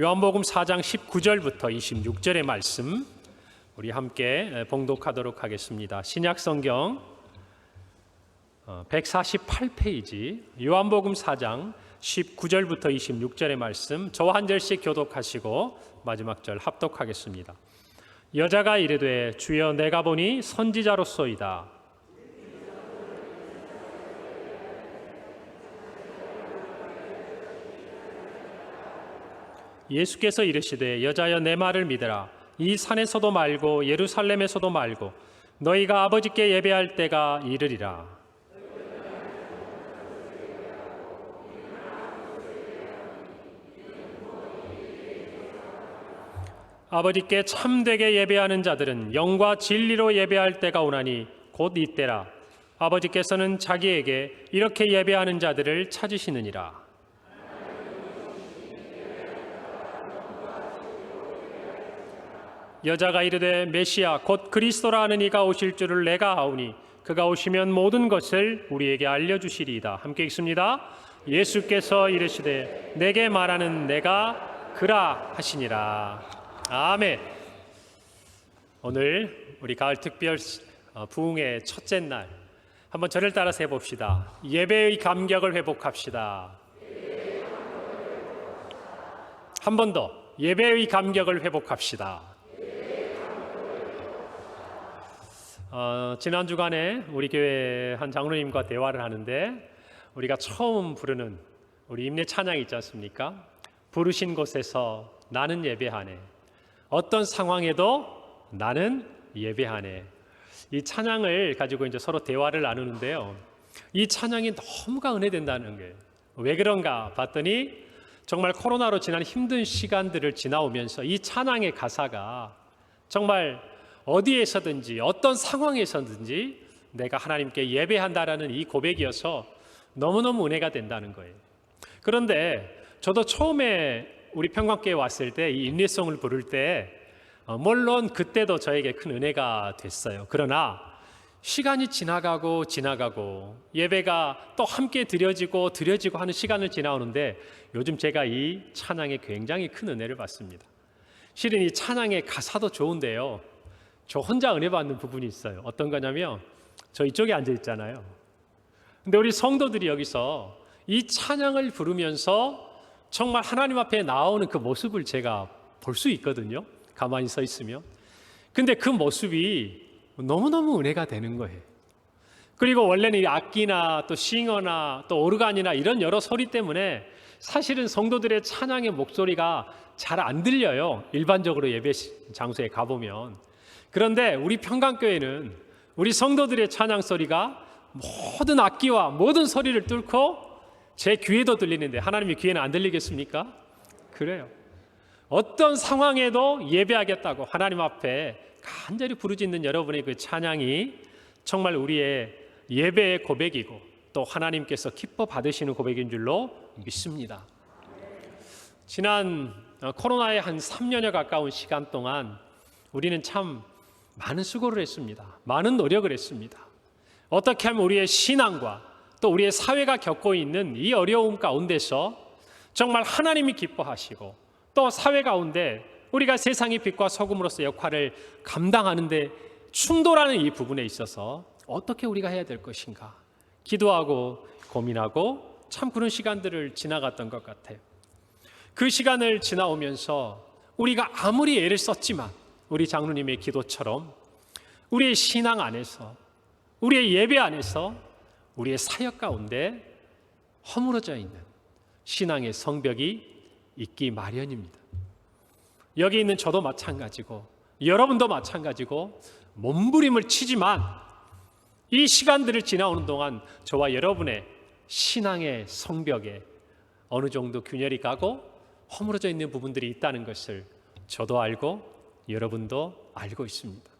요한복음 4장 19절부터 26절의 말씀 우리 함께 봉독하도록 하겠습니다. 신약성경 148페이지 요한복음 4장 19절부터 26절의 말씀 저와 한 절씩 교독하시고 마지막 절 합독하겠습니다. 여자가 이르되 주여 내가 보니 선지자로소이다. 예수께서 이르시되 여자여 내 말을 믿으라. 이 산에서도 말고 예루살렘에서도 말고 너희가 아버지께 예배할 때가 이르리라. 아버지께 참되게 예배하는 자들은 영과 진리로 예배할 때가 오나니 곧 이때라. 아버지께서는 자기에게 이렇게 예배하는 자들을 찾으시느니라. 여자가 이르되 메시아 곧 그리스도라 하는 이가 오실 줄을 내가 아오니 그가 오시면 모든 것을 우리에게 알려주시리이다. 함께 읽습니다. 예수께서 이르시되 내게 말하는 내가 그라 하시니라. 아멘. 오늘 우리 가을 특별 부흥의 첫째 날 한번 저를 따라서 해봅시다. 예배의 감격을 회복합시다. 한 번 더 예배의 감격을 회복합시다. 지난 주간에 우리 교회 한 장로님과 대화를 하는데 우리가 처음 부르는 우리 임례 찬양이 있지 않습니까? 부르신 곳에서 나는 예배하네. 어떤 상황에도 나는 예배하네. 이 찬양을 가지고 이제 서로 대화를 나누는데요. 이 찬양이 너무가 은혜된다는 거예요. 왜 그런가 봤더니 정말 코로나로 지난 힘든 시간들을 지나오면서 이 찬양의 가사가 정말 어디에서든지 어떤 상황에서든지 내가 하나님께 예배한다라는 이 고백이어서 너무너무 은혜가 된다는 거예요. 그런데 저도 처음에 우리 평강교회 왔을 때 이 인내송을 부를 때 물론 그때도 저에게 큰 은혜가 됐어요. 그러나 시간이 지나가고 예배가 또 함께 드려지고 하는 시간을 지나오는데 요즘 제가 이 찬양에 굉장히 큰 은혜를 받습니다. 실은 이 찬양의 가사도 좋은데요. 저 혼자 은혜 받는 부분이 있어요. 어떤 거냐면 저 이쪽에 앉아 있잖아요. 근데 우리 성도들이 여기서 이 찬양을 부르면서 정말 하나님 앞에 나오는 그 모습을 제가 볼 수 있거든요. 가만히 서 있으면. 근데 그 모습이 너무너무 은혜가 되는 거예요. 그리고 원래는 이 악기나 또 싱어나 또 오르간이나 이런 여러 소리 때문에 사실은 성도들의 찬양의 목소리가 잘 안 들려요. 일반적으로 예배 장소에 가보면. 그런데 우리 평강교회는 우리 성도들의 찬양 소리가 모든 악기와 모든 소리를 뚫고 제 귀에도 들리는데 하나님의 귀에는 안 들리겠습니까? 그래요. 어떤 상황에도 예배하겠다고 하나님 앞에 간절히 부르짖는 여러분의 그 찬양이 정말 우리의 예배의 고백이고 또 하나님께서 기뻐 받으시는 고백인 줄로 믿습니다. 지난 코로나의 한 3년여 가까운 시간 동안 우리는 참 많은 수고를 했습니다. 많은 노력을 했습니다. 어떻게 하면 우리의 신앙과 또 우리의 사회가 겪고 있는 이 어려움 가운데서 정말 하나님이 기뻐하시고 또 사회 가운데 우리가 세상의 빛과 소금으로서 역할을 감당하는데 충돌하는 이 부분에 있어서 어떻게 우리가 해야 될 것인가 기도하고 고민하고 참 그런 시간들을 지나갔던 것 같아요. 그 시간을 지나오면서 우리가 아무리 애를 썼지만 우리 장로님의 기도처럼 우리의 신앙 안에서 우리의 예배 안에서 우리의 사역 가운데 허물어져 있는 신앙의 성벽이 있기 마련입니다. 여기 있는 저도 마찬가지고 여러분도 마찬가지고 몸부림을 치지만 이 시간들을 지나오는 동안 저와 여러분의 신앙의 성벽에 어느 정도 균열이 가고 허물어져 있는 부분들이 있다는 것을 저도 알고 여러분도 알고 있습니다.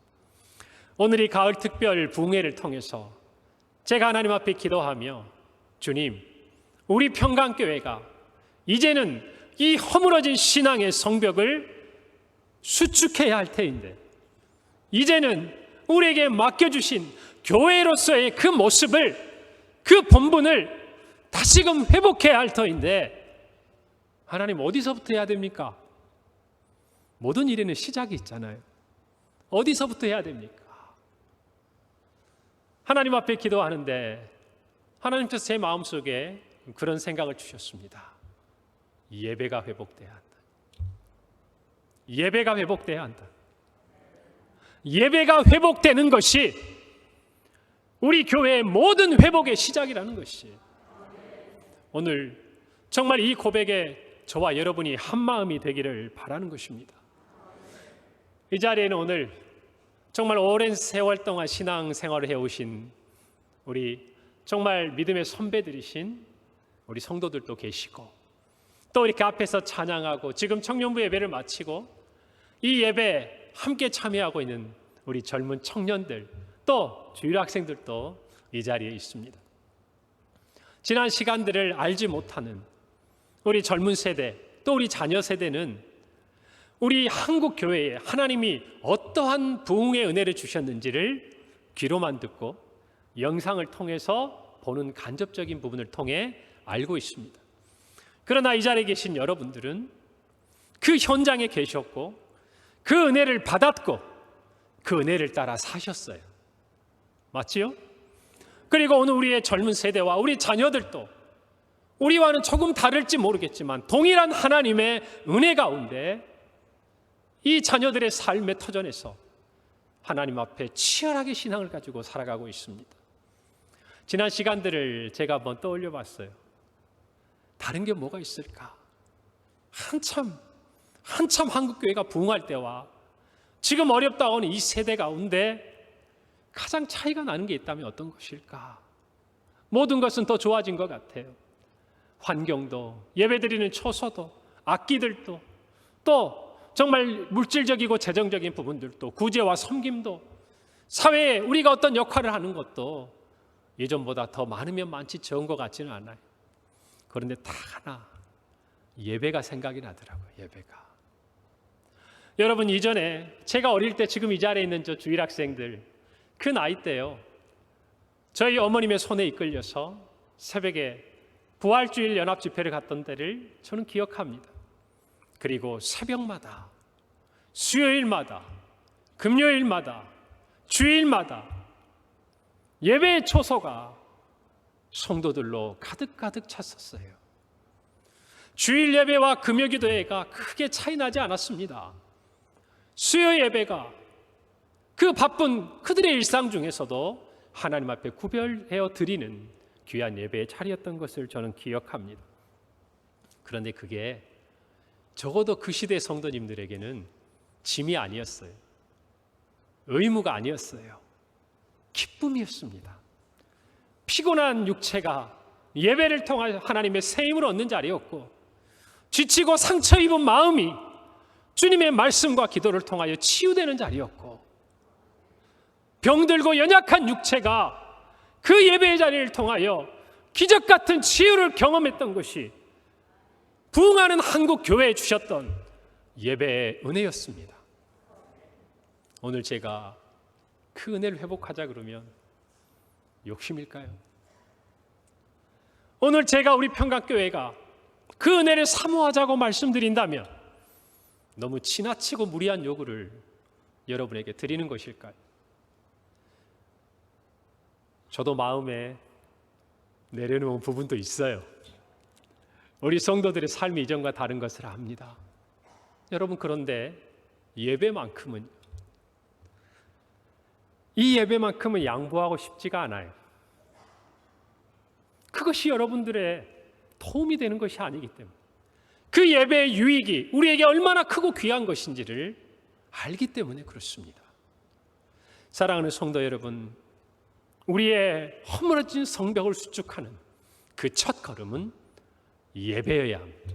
오늘 이 가을 특별 부흥회를 통해서 제가 하나님 앞에 기도하며 주님, 우리 평강교회가 이제는 이 허물어진 신앙의 성벽을 수축해야 할 터인데 이제는 우리에게 맡겨주신 교회로서의 그 모습을 그 본분을 다시금 회복해야 할 터인데 하나님 어디서부터 해야 됩니까? 모든 일에는 시작이 있잖아요. 어디서부터 해야 됩니까? 하나님 앞에 기도하는데 하나님께서 제 마음속에 그런 생각을 주셨습니다. 예배가 회복돼야 한다. 예배가 회복돼야 한다. 예배가 회복되는 것이 우리 교회의 모든 회복의 시작이라는 것이, 오늘 정말 이 고백에 저와 여러분이 한마음이 되기를 바라는 것입니다. 이 자리에는 오늘 정말 오랜 세월 동안 신앙생활을 해오신 우리 정말 믿음의 선배들이신 우리 성도들도 계시고, 또 이렇게 앞에서 찬양하고 지금 청년부 예배를 마치고 이 예배에 함께 참여하고 있는 우리 젊은 청년들, 또 주일 학생들도 이 자리에 있습니다. 지난 시간들을 알지 못하는 우리 젊은 세대, 또 우리 자녀 세대는 우리 한국 교회에 하나님이 어떠한 부흥의 은혜를 주셨는지를 귀로만 듣고 영상을 통해서 보는 간접적인 부분을 통해 알고 있습니다. 그러나 이 자리에 계신 여러분들은 그 현장에 계셨고 그 은혜를 받았고 그 은혜를 따라 사셨어요. 맞지요? 그리고 오늘 우리의 젊은 세대와 우리 자녀들도 우리와는 조금 다를지 모르겠지만 동일한 하나님의 은혜 가운데 이 자녀들의 삶의 터전에서 하나님 앞에 치열하게 신앙을 가지고 살아가고 있습니다. 지난 시간들을 제가 한번 떠올려 봤어요. 다른 게 뭐가 있을까? 한참 한국교회가 부흥할 때와 지금 어렵다고 하는 이 세대 가운데 가장 차이가 나는 게 있다면 어떤 것일까? 모든 것은 더 좋아진 것 같아요. 환경도, 예배드리는 처소도, 악기들도, 또 정말 물질적이고 재정적인 부분들도, 구제와 섬김도, 사회에 우리가 어떤 역할을 하는 것도 예전보다 더 많으면 많지 적은 것 같지는 않아요. 그런데 다 하나, 예배가 생각이 나더라고요. 예배가. 여러분, 이전에 제가 어릴 때 지금 이 자리에 있는 저 주일 학생들, 그 나이 때요, 저희 어머님의 손에 이끌려서 새벽에 부활주일 연합집회를 갔던 때를 저는 기억합니다. 그리고 새벽마다, 수요일마다, 금요일마다, 주일마다 예배의 초소가 성도들로 가득가득 찼었어요. 주일 예배와 금요 기도회가 크게 차이 나지 않았습니다. 수요 예배가 그 바쁜 그들의 일상 중에서도 하나님 앞에 구별해어 드리는 귀한 예배의 자리였던 것을 저는 기억합니다. 그런데 그게 적어도 그 시대 성도님들에게는 짐이 아니었어요. 의무가 아니었어요. 기쁨이었습니다. 피곤한 육체가 예배를 통해 하나님의 새 힘을 얻는 자리였고, 지치고 상처 입은 마음이 주님의 말씀과 기도를 통하여 치유되는 자리였고, 병들고 연약한 육체가 그 예배의 자리를 통하여 기적 같은 치유를 경험했던 것이 부흥하는 한국 교회에 주셨던 예배의 은혜였습니다. 오늘 제가 그 은혜를 회복하자 그러면 욕심일까요? 오늘 제가 우리 평강교회가 그 은혜를 사모하자고 말씀드린다면 너무 지나치고 무리한 요구를 여러분에게 드리는 것일까요? 저도 마음에 내려놓은 부분도 있어요. 우리 성도들의 삶이 이전과 다른 것을 압니다. 여러분, 그런데 예배만큼은, 이 예배만큼은 양보하고 싶지가 않아요. 그것이 여러분들의 도움이 되는 것이 아니기 때문에, 그 예배의 유익이 우리에게 얼마나 크고 귀한 것인지를 알기 때문에 그렇습니다. 사랑하는 성도 여러분, 우리의 허물어진 성벽을 수축하는 그 첫 걸음은 예배여야 합니다.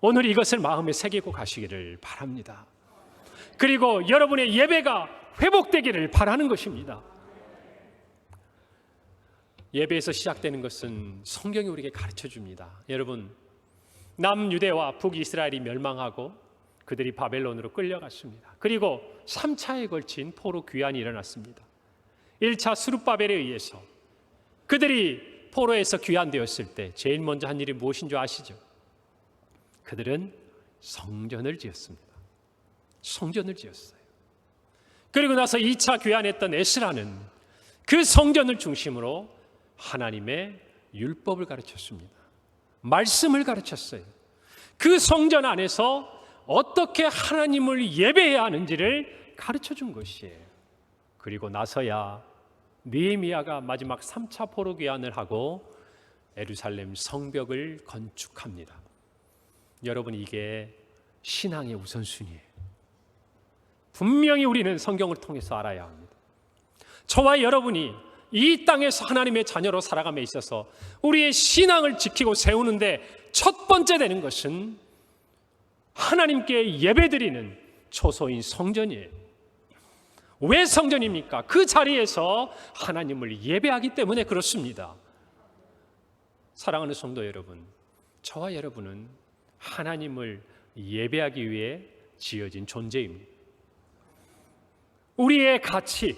오늘 이것을 마음에 새기고 가시기를 바랍니다. 그리고 여러분의 예배가 회복되기를 바라는 것입니다. 예배에서 시작되는 것은 성경이 우리에게 가르쳐 줍니다. 여러분, 남유대와 북이스라엘이 멸망하고 그들이 바벨론으로 끌려갔습니다. 그리고 3차에 걸친 포로 귀환이 일어났습니다. 1차 스룹바벨에 의해서 그들이 포로에서 귀환되었을 때 제일 먼저 한 일이 무엇인 줄 아시죠? 그들은 성전을 지었습니다. 성전을 지었어요. 그리고 나서 2차 귀환했던 에스라는 그 성전을 중심으로 하나님의 율법을 가르쳤습니다. 말씀을 가르쳤어요. 그 성전 안에서 어떻게 하나님을 예배해야 하는지를 가르쳐 준 것이에요. 그리고 나서야 느헤미야가 마지막 3차 포로 귀환을 하고 예루살렘 성벽을 건축합니다. 여러분, 이게 신앙의 우선순위예요. 분명히 우리는 성경을 통해서 알아야 합니다. 저와 여러분이 이 땅에서 하나님의 자녀로 살아감에 있어서 우리의 신앙을 지키고 세우는데 첫 번째 되는 것은 하나님께 예배드리는 초소인 성전이에요. 왜 성전입니까? 그 자리에서 하나님을 예배하기 때문에 그렇습니다. 사랑하는 성도 여러분, 저와 여러분은 하나님을 예배하기 위해 지어진 존재입니다. 우리의 가치,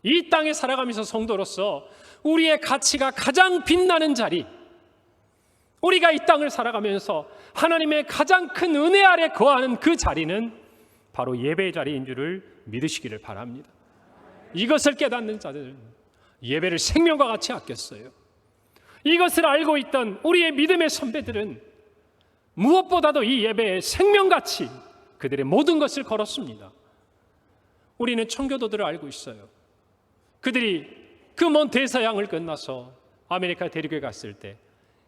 이 땅에 살아가면서 성도로서 우리의 가치가 가장 빛나는 자리, 우리가 이 땅을 살아가면서 하나님의 가장 큰 은혜 아래 거하는 그 자리는 바로 예배의 자리인 줄을 믿으시기를 바랍니다. 이것을 깨닫는 자들은 예배를 생명과 같이 아꼈어요. 이것을 알고 있던 우리의 믿음의 선배들은 무엇보다도 이 예배에 생명같이 그들의 모든 것을 걸었습니다. 우리는 청교도들을 알고 있어요. 그들이 그 먼 대서양을 건너서 아메리카 대륙에 갔을 때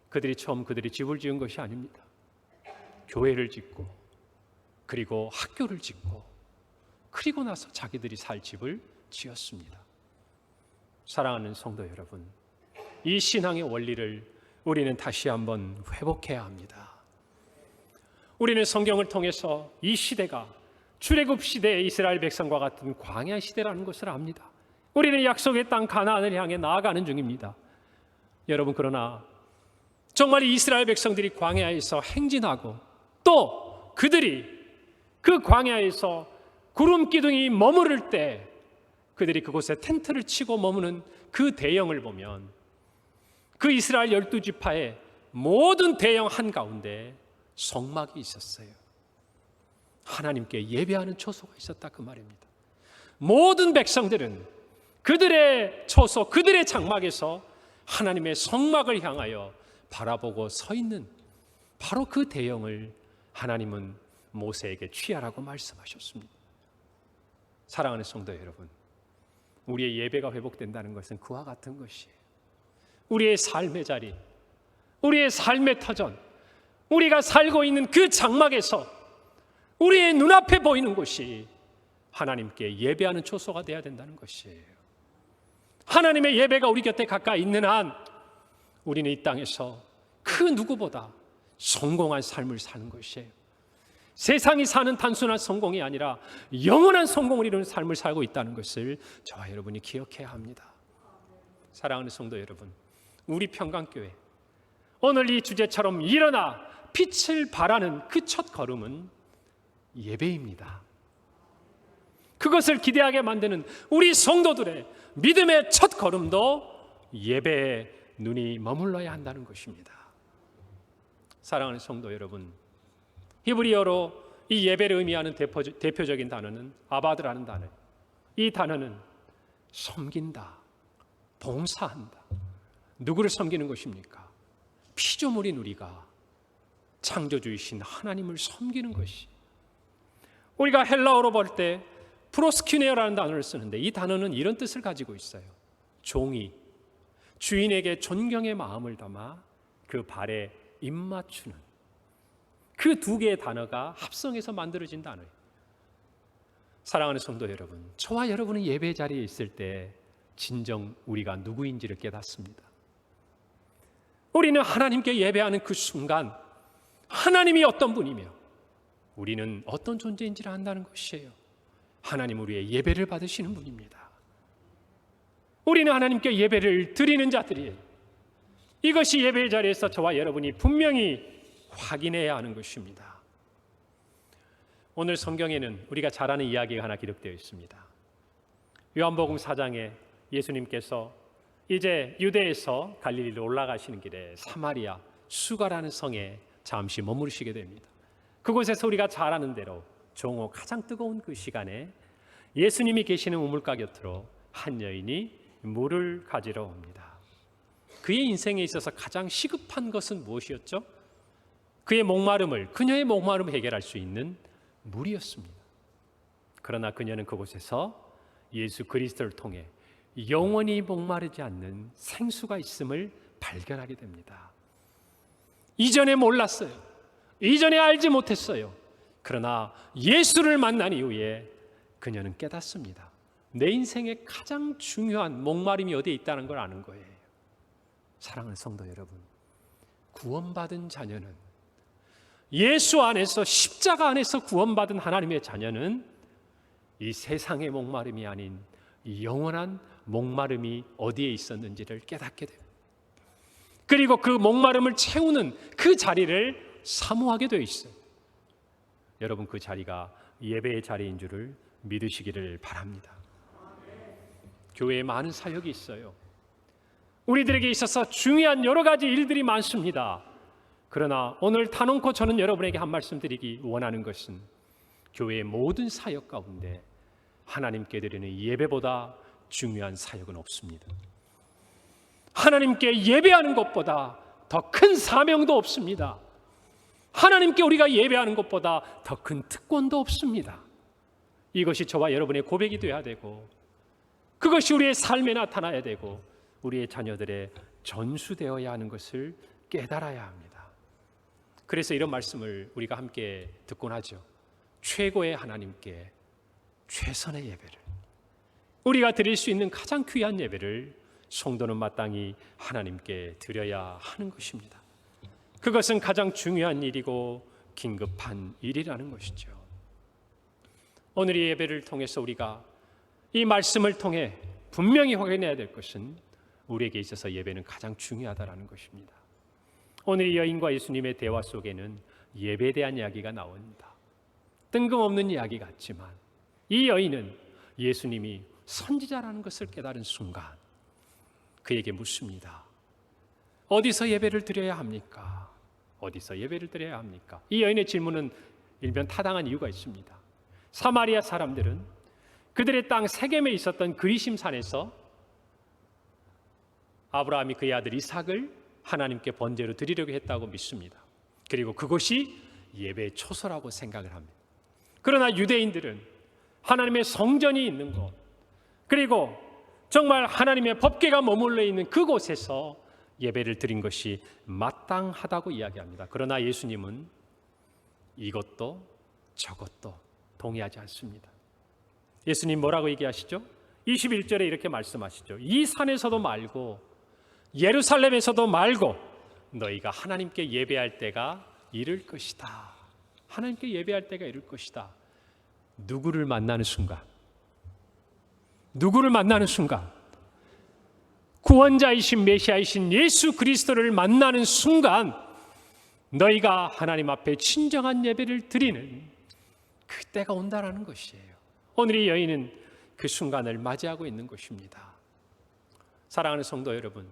그들이 처음 그들이 집을 지은 것이 아닙니다. 교회를 짓고 그리고 학교를 짓고 그리고 나서 자기들이 살 집을 지었습니다. 사랑하는 성도 여러분, 이 신앙의 원리를 우리는 다시 한번 회복해야 합니다. 우리는 성경을 통해서 이 시대가 출애굽 시대의 이스라엘 백성과 같은 광야 시대라는 것을 압니다. 우리는 약속의 땅 가나안을 향해 나아가는 중입니다. 여러분, 그러나 정말 이스라엘 백성들이 광야에서 행진하고 또 그들이 그 광야에서 구름 기둥이 머무를 때 그들이 그곳에 텐트를 치고 머무는 그 대형을 보면 그 이스라엘 12지파의 모든 대형 한가운데 성막이 있었어요. 하나님께 예배하는 초소가 있었다, 그 말입니다. 모든 백성들은 그들의 초소, 그들의 장막에서 하나님의 성막을 향하여 바라보고 서 있는 바로 그 대형을 하나님은 모세에게 취하라고 말씀하셨습니다. 사랑하는 성도 여러분, 우리의 예배가 회복된다는 것은 그와 같은 것이에요. 우리의 삶의 자리, 우리의 삶의 터전, 우리가 살고 있는 그 장막에서 우리의 눈앞에 보이는 곳이 하나님께 예배하는 초소가 되어야 된다는 것이에요. 하나님의 예배가 우리 곁에 가까이 있는 한 우리는 이 땅에서 그 누구보다 성공한 삶을 사는 것이에요. 세상이 사는 단순한 성공이 아니라 영원한 성공을 이루는 삶을 살고 있다는 것을 저와 여러분이 기억해야 합니다. 사랑하는 성도 여러분, 우리 평강교회 오늘 이 주제처럼 일어나 빛을 발하는 그 첫 걸음은 예배입니다. 그것을 기대하게 만드는 우리 성도들의 믿음의 첫 걸음도 예배에 눈이 머물러야 한다는 것입니다. 사랑하는 성도 여러분, 히브리어로 이 예배를 의미하는 대표적인 단어는 아바드라는 단어예요. 이 단어는 섬긴다, 봉사한다. 누구를 섬기는 것입니까? 피조물인 우리가 창조주이신 하나님을 섬기는 것이. 우리가 헬라어로 볼 때 프로스큐네어라는 단어를 쓰는데 이 단어는 이런 뜻을 가지고 있어요. 종이 주인에게 존경의 마음을 담아 그 발에 입맞추는, 그 두 개의 단어가 합성해서 만들어진 단어예요. 사랑하는 성도 여러분, 저와 여러분은 예배 자리에 있을 때 진정 우리가 누구인지를 깨닫습니다. 우리는 하나님께 예배하는 그 순간 하나님이 어떤 분이며 우리는 어떤 존재인지를 안다는 것이에요. 하나님 우리의 예배를 받으시는 분입니다. 우리는 하나님께 예배를 드리는 자들이에요. 이것이 예배의 자리에서 저와 여러분이 분명히 확인해야 하는 것입니다. 오늘 성경에는 우리가 잘 아는 이야기가 하나 기록되어 있습니다. 요한복음 4장에 예수님께서 이제 유대에서 갈릴리로 올라가시는 길에 사마리아 수가라는 성에 잠시 머무르시게 됩니다. 그곳에서 우리가 잘 아는 대로 종오 가장 뜨거운 그 시간에 예수님이 계시는 우물가 곁으로 한 여인이 물을 가지러 옵니다. 그의 인생에 있어서 가장 시급한 것은 무엇이었죠? 그의 목마름을, 그녀의 목마름을 해결할 수 있는 물이었습니다. 그러나 그녀는 그곳에서 예수 그리스도를 통해 영원히 목마르지 않는 생수가 있음을 발견하게 됩니다. 이전에 몰랐어요. 이전에 알지 못했어요. 그러나 예수를 만난 이후에 그녀는 깨닫습니다. 내 인생의 가장 중요한 목마름이 어디에 있다는 걸 아는 거예요. 사랑하는 성도 여러분, 구원받은 자녀는, 예수 안에서, 십자가 안에서 구원받은 하나님의 자녀는 이 세상의 목마름이 아닌 이 영원한 목마름이 어디에 있었는지를 깨닫게 됩니다. 그리고 그 목마름을 채우는 그 자리를 사모하게 되어 있어요. 여러분, 그 자리가 예배의 자리인 줄을 믿으시기를 바랍니다. 교회에 많은 사역이 있어요. 우리들에게 있어서 중요한 여러 가지 일들이 많습니다. 그러나 오늘 단언코 저는 여러분에게 한 말씀 드리기 원하는 것은 교회의 모든 사역 가운데 하나님께 드리는 예배보다 중요한 사역은 없습니다. 하나님께 예배하는 것보다 더 큰 사명도 없습니다. 하나님께 우리가 예배하는 것보다 더 큰 특권도 없습니다. 이것이 저와 여러분의 고백이 되어야 되고, 그것이 우리의 삶에 나타나야 되고, 우리의 자녀들의 전수되어야 하는 것을 깨달아야 합니다. 그래서 이런 말씀을 우리가 함께 듣곤 하죠. 최고의 하나님께 최선의 예배를, 우리가 드릴 수 있는 가장 귀한 예배를 성도는 마땅히 하나님께 드려야 하는 것입니다. 그것은 가장 중요한 일이고 긴급한 일이라는 것이죠. 오늘 이 예배를 통해서 우리가 이 말씀을 통해 분명히 확인해야 될 것은 우리에게 있어서 예배는 가장 중요하다는 것입니다. 오늘 이 여인과 예수님의 대화 속에는 예배에 대한 이야기가 나옵니다. 뜬금없는 이야기 같지만 이 여인은 예수님이 선지자라는 것을 깨달은 순간 그에게 묻습니다. 어디서 예배를 드려야 합니까? 어디서 예배를 드려야 합니까? 이 여인의 질문은 일면 타당한 이유가 있습니다. 사마리아 사람들은 그들의 땅 세겜에 있었던 그리심 산에서 아브라함이 그의 아들 이삭을 하나님께 번제로 드리려고 했다고 믿습니다. 그리고 그것이 예배의 초소라고 생각을 합니다. 그러나 유대인들은 하나님의 성전이 있는 곳, 그리고 정말 하나님의 법궤가 머물러 있는 그곳에서 예배를 드린 것이 마땅하다고 이야기합니다. 그러나 예수님은 이것도 저것도 동의하지 않습니다. 예수님 뭐라고 얘기하시죠? 21절에 이렇게 말씀하시죠. 이 산에서도 말고 예루살렘에서도 말고 너희가 하나님께 예배할 때가 이를 것이다. 하나님께 예배할 때가 이를 것이다. 누구를 만나는 순간, 누구를 만나는 순간, 구원자이신 메시아이신 예수 그리스도를 만나는 순간 너희가 하나님 앞에 진정한 예배를 드리는 그때가 온다라는 것이에요. 오늘 이 여인은 그 순간을 맞이하고 있는 것입니다. 사랑하는 성도 여러분,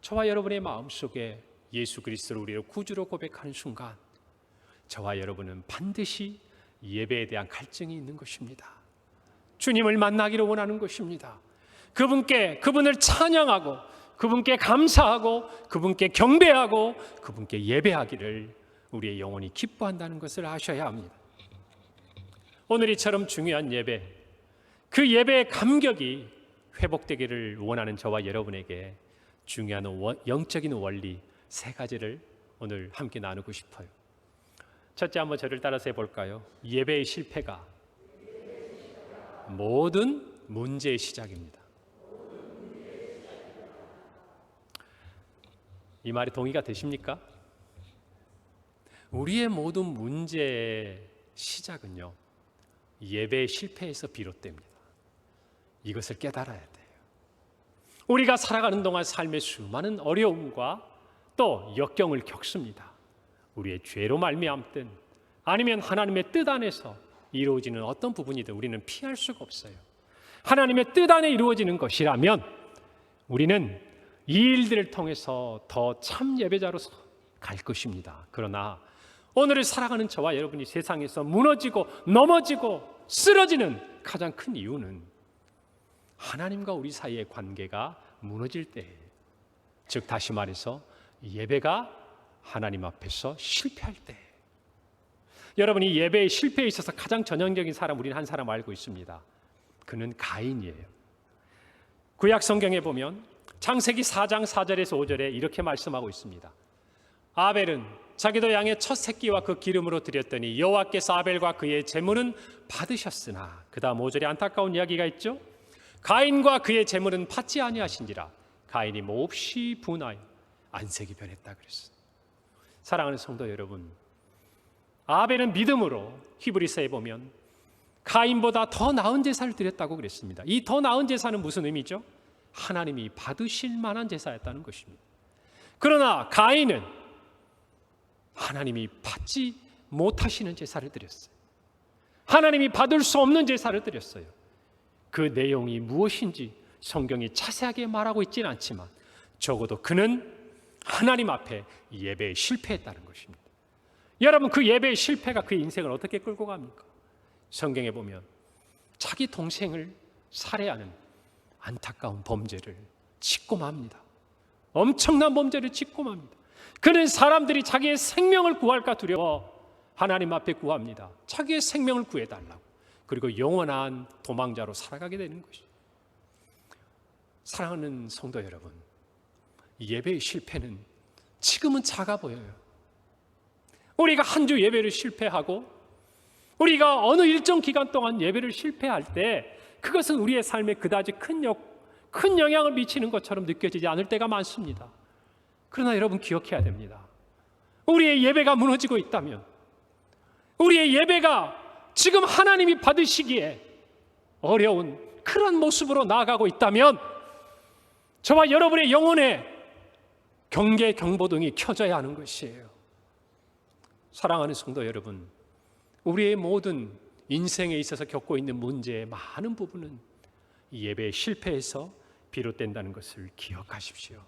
저와 여러분의 마음속에 예수 그리스도를 우리의 구주로 고백하는 순간 저와 여러분은 반드시 예배에 대한 갈증이 있는 것입니다. 주님을 만나기를 원하는 것입니다. 그분을 찬양하고 그분께 감사하고 그분께 경배하고 그분께 예배하기를 우리의 영혼이 기뻐한다는 것을 아셔야 합니다. 오늘 이처럼 중요한 예배, 그 예배의 감격이 회복되기를 원하는 저와 여러분에게 중요한 영적인 원리 세 가지를 오늘 함께 나누고 싶어요. 첫째, 한번 저를 따라서 해볼까요? 예배의 실패가 모든 문제의 시작입니다. 이 말이 동의가 되십니까? 우리의 모든 문제의 시작은요, 예배의 실패에서 비롯됩니다. 이것을 깨달아야 돼요. 우리가 살아가는 동안 삶의 수많은 어려움과 또 역경을 겪습니다. 우리의 죄로 말미암든 아니면 하나님의 뜻 안에서 이루어지는 어떤 부분이든 우리는 피할 수가 없어요. 하나님의 뜻 안에 이루어지는 것이라면 우리는 이 일들을 통해서 더 참 예배자로서 갈 것입니다. 그러나 오늘을 살아가는 저와 여러분이 세상에서 무너지고 넘어지고 쓰러지는 가장 큰 이유는 하나님과 우리 사이의 관계가 무너질 때예요. 즉 다시 말해서 예배가 하나님 앞에서 실패할 때. 여러분이 예배의 실패에 있어서 가장 전형적인 사람, 우리는 한 사람 알고 있습니다. 그는 가인이에요. 구약 성경에 보면 창세기 4장 4절에서 5절에 이렇게 말씀하고 있습니다. 아벨은 자기도 양의 첫 새끼와 그 기름으로 드렸더니 여호와께서 아벨과 그의 제물은 받으셨으나, 그 다음 5절에 안타까운 이야기가 있죠. 가인과 그의 제물은 받지 아니하신지라 가인이 몹시 분하여 안색이 변했다 그랬어요. 사랑하는 성도 여러분, 아벨은 믿음으로 히브리서에 보면 가인보다 더 나은 제사를 드렸다고 그랬습니다. 이 더 나은 제사는 무슨 의미죠? 하나님이 받으실 만한 제사였다는 것입니다. 그러나 가인은 하나님이 받지 못하시는 제사를 드렸어요. 하나님이 받을 수 없는 제사를 드렸어요. 그 내용이 무엇인지 성경이 자세하게 말하고 있지는 않지만 적어도 그는 하나님 앞에 예배에 실패했다는 것입니다. 여러분, 그 예배의 실패가 그의 인생을 어떻게 끌고 갑니까? 성경에 보면 자기 동생을 살해하는 안타까운 범죄를 짓고 맙니다. 엄청난 범죄를 짓고 맙니다. 그는 사람들이 자기의 생명을 구할까 두려워 하나님 앞에 구합니다. 자기의 생명을 구해달라고. 그리고 영원한 도망자로 살아가게 되는 것이죠. 사랑하는 성도 여러분, 예배의 실패는 지금은 작아 보여요. 우리가 한 주 예배를 실패하고 우리가 어느 일정 기간 동안 예배를 실패할 때 그것은 우리의 삶에 그다지 큰 영향을 미치는 것처럼 느껴지지 않을 때가 많습니다. 그러나 여러분 기억해야 됩니다. 우리의 예배가 무너지고 있다면, 우리의 예배가 지금 하나님이 받으시기에 어려운 그런 모습으로 나아가고 있다면 저와 여러분의 영혼에 경계 경보등이 켜져야 하는 것이에요. 사랑하는 성도 여러분, 우리의 모든 인생에 있어서 겪고 있는 문제의 많은 부분은 예배의 실패에서 비롯된다는 것을 기억하십시오.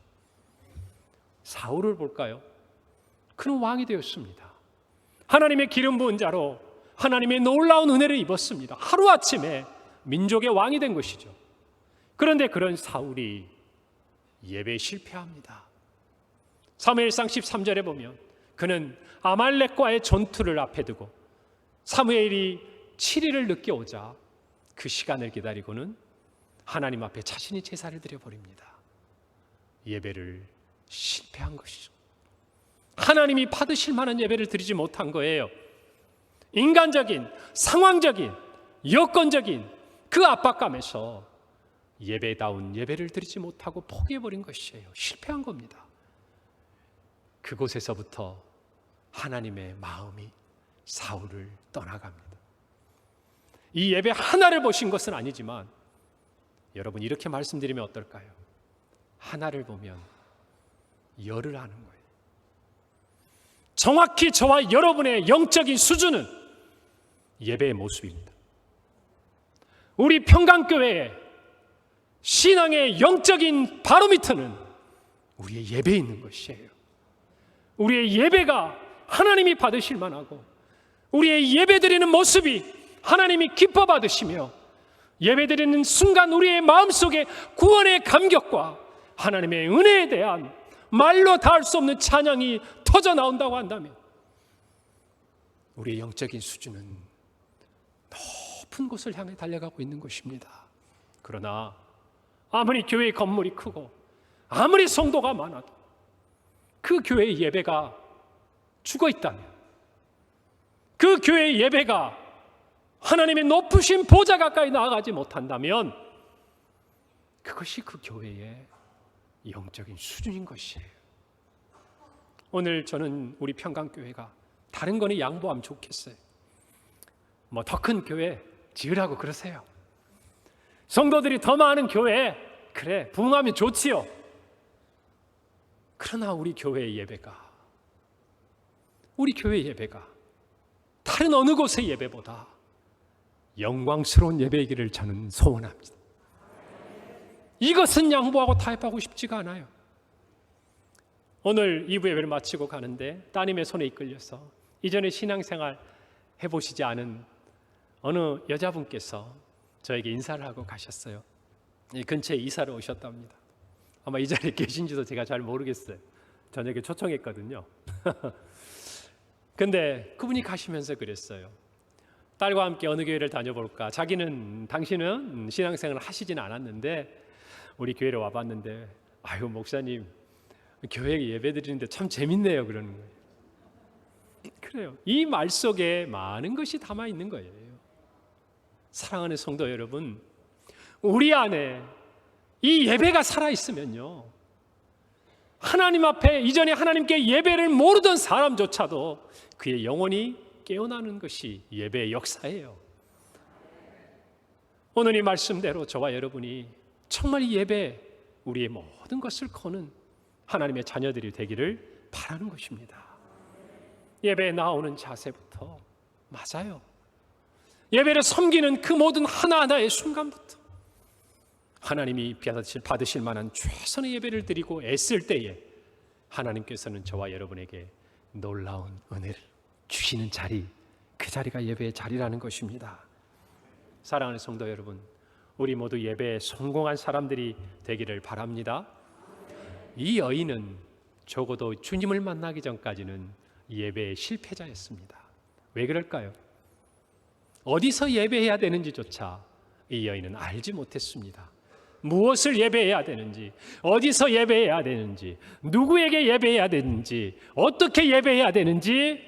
사울을 볼까요? 그는 왕이 되었습니다. 하나님의 기름 부은 자로 하나님의 놀라운 은혜를 입었습니다. 하루아침에 민족의 왕이 된 것이죠. 그런데 그런 사울이 예배에 실패합니다. 사무엘상 13절에 보면 그는 아말렉과의 전투를 앞에 두고 사무엘이 7일을 늦게 오자 그 시간을 기다리고는 하나님 앞에 자신이 제사를 드려버립니다. 예배를 실패한 것이죠. 하나님이 받으실 만한 예배를 드리지 못한 거예요. 인간적인, 상황적인, 여건적인 그 압박감에서 예배다운 예배를 드리지 못하고 포기해버린 것이에요. 실패한 겁니다. 그곳에서부터 하나님의 마음이 사울을 떠나갑니다. 이 예배 하나를 보신 것은 아니지만 여러분, 이렇게 말씀드리면 어떨까요? 하나를 보면 열을 아는 거예요. 정확히 저와 여러분의 영적인 수준은 예배의 모습입니다. 우리 평강교회의 신앙의 영적인 바로미터는 우리의 예배에 있는 것이에요. 우리의 예배가 하나님이 받으실 만하고 우리의 예배드리는 모습이 하나님이 기뻐 받으시며 예배드리는 순간 우리의 마음속에 구원의 감격과 하나님의 은혜에 대한 말로 닿을 수 없는 찬양이 터져 나온다고 한다면 우리의 영적인 수준은 높은 곳을 향해 달려가고 있는 것입니다. 그러나 아무리 교회의 건물이 크고 아무리 성도가 많아도 그 교회의 예배가 죽어 있다면, 그 교회의 예배가 하나님의 높으신 보좌 가까이 나아가지 못한다면 그것이 그 교회의 영적인 수준인 것이에요. 오늘 저는 우리 평강교회가 다른 거는 양보하면 좋겠어요. 뭐 더 큰 교회 지으라고 그러세요. 성도들이 더 많은 교회, 그래 부흥하면 좋지요. 그러나 우리 교회의 예배가, 우리 교회의 예배가 다른 어느 곳의 예배보다 영광스러운 예배이기를 저는 소원합니다. 이것은 양보하고 타협하고 싶지가 않아요. 오늘 2부 예배를 마치고 가는데 따님의 손에 이끌려서 이전에 신앙생활 해보시지 않은 어느 여자분께서 저에게 인사를 하고 가셨어요. 이 근처에 이사를 오셨답니다. 아마 이 자리에 계신지도 제가 잘 모르겠어요. 저녁에 초청했거든요. 근데 그분이 가시면서 그랬어요. 딸과 함께 어느 교회를 다녀볼까? 당신은 신앙생활을 하시진 않았는데 우리 교회로 와봤는데 아유 목사님 교회 예배 드리는데 참 재밌네요 그러는 거예요. 그래요. 이 말 속에 많은 것이 담아 있는 거예요. 사랑하는 성도 여러분, 우리 안에 이 예배가 살아 있으면요, 하나님 앞에 이전에 하나님께 예배를 모르던 사람조차도 그의 영혼이 깨어나는 것이 예배의 역사예요. 오늘 이 말씀대로 저와 여러분이 정말 이 예배, 우리의 모든 것을 거는 하나님의 자녀들이 되기를 바라는 것입니다. 예배에 나오는 자세부터 맞아요. 예배를 섬기는 그 모든 하나하나의 순간부터 하나님이 받으실 만한 최선의 예배를 드리고 애쓸 때에 하나님께서는 저와 여러분에게 놀라운 은혜를 주시는 자리, 그 자리가 예배의 자리라는 것입니다. 사랑하는 성도 여러분, 우리 모두 예배에 성공한 사람들이 되기를 바랍니다. 이 여인은 적어도 주님을 만나기 전까지는 예배의 실패자였습니다. 왜 그럴까요? 어디서 예배해야 되는지조차 이 여인은 알지 못했습니다. 무엇을 예배해야 되는지, 어디서 예배해야 되는지, 누구에게 예배해야 되는지, 어떻게 예배해야 되는지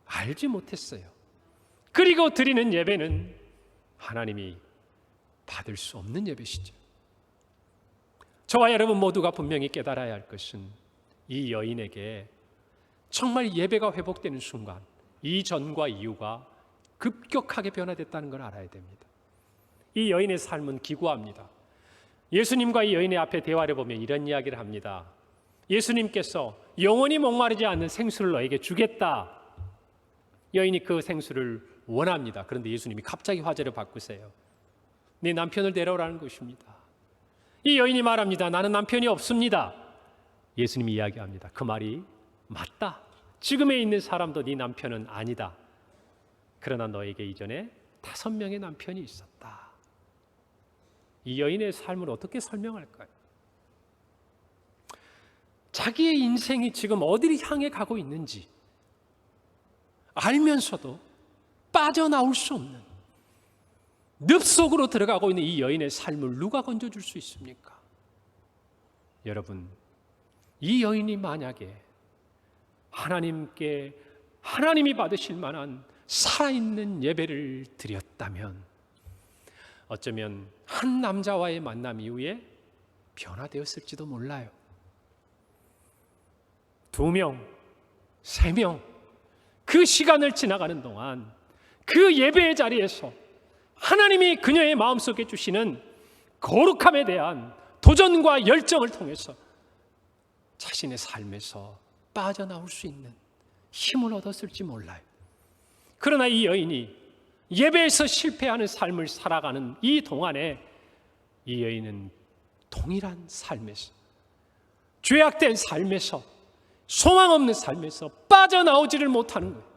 알지 못했어요. 그리고 드리는 예배는 하나님이 받을 수 없는 예배시죠. 저와 여러분 모두가 분명히 깨달아야 할 것은 이 여인에게 정말 예배가 회복되는 순간 이전과 이후가 급격하게 변화됐다는 걸 알아야 됩니다. 이 여인의 삶은 기구합니다. 예수님과 이 여인의 앞에 대화를 보면 이런 이야기를 합니다. 예수님께서 영원히 목마르지 않는 생수를 너에게 주겠다. 여인이 그 생수를 원합니다. 그런데 예수님이 갑자기 화제를 바꾸세요. 네 남편을 데려오라는 것입니다. 이 여인이 말합니다. 나는 남편이 없습니다. 예수님이 이야기합니다. 그 말이 맞다. 지금에 있는 사람도 네 남편은 아니다. 그러나 너에게 이전에 5명의 남편이 있었다. 이 여인의 삶을 어떻게 설명할까요? 자기의 인생이 지금 어디를 향해 가고 있는지 알면서도 빠져나올 수 없는 늪 속으로 들어가고 있는 이 여인의 삶을 누가 건져줄 수 있습니까? 여러분, 이 여인이 만약에 하나님이 받으실 만한 살아있는 예배를 드렸다면 어쩌면 한 남자와의 만남 이후에 변화되었을지도 몰라요. 2명, 3명, 그 시간을 지나가는 동안 그 예배의 자리에서 하나님이 그녀의 마음속에 주시는 거룩함에 대한 도전과 열정을 통해서 자신의 삶에서 빠져나올 수 있는 힘을 얻었을지 몰라요. 그러나 이 여인이 예배에서 실패하는 삶을 살아가는 이 동안에 이 여인은 동일한 삶에서, 죄악된 삶에서, 소망 없는 삶에서 빠져나오지를 못하는 거예요.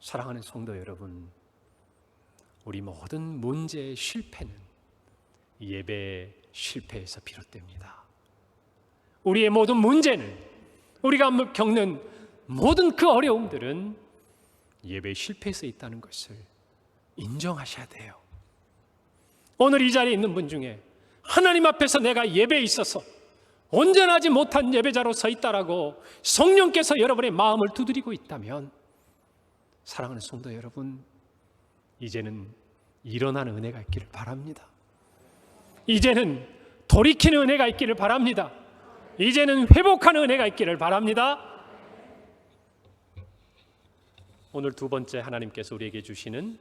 사랑하는 성도 여러분, 우리 모든 문제의 실패는 예배의 실패에서 비롯됩니다. 우리의 모든 문제는, 우리가 겪는 모든 그 어려움들은 예배의 실패에서 있다는 것을 인정하셔야 돼요. 오늘 이 자리에 있는 분 중에 하나님 앞에서 내가 예배에 있어서 온전하지 못한 예배자로 서 있다라고 성령께서 여러분의 마음을 두드리고 있다면, 사랑하는 성도 여러분, 이제는 일어나는 은혜가 있기를 바랍니다. 이제는 돌이키는 은혜가 있기를 바랍니다. 이제는 회복하는 은혜가 있기를 바랍니다. 오늘 2번째 하나님께서 우리에게 주시는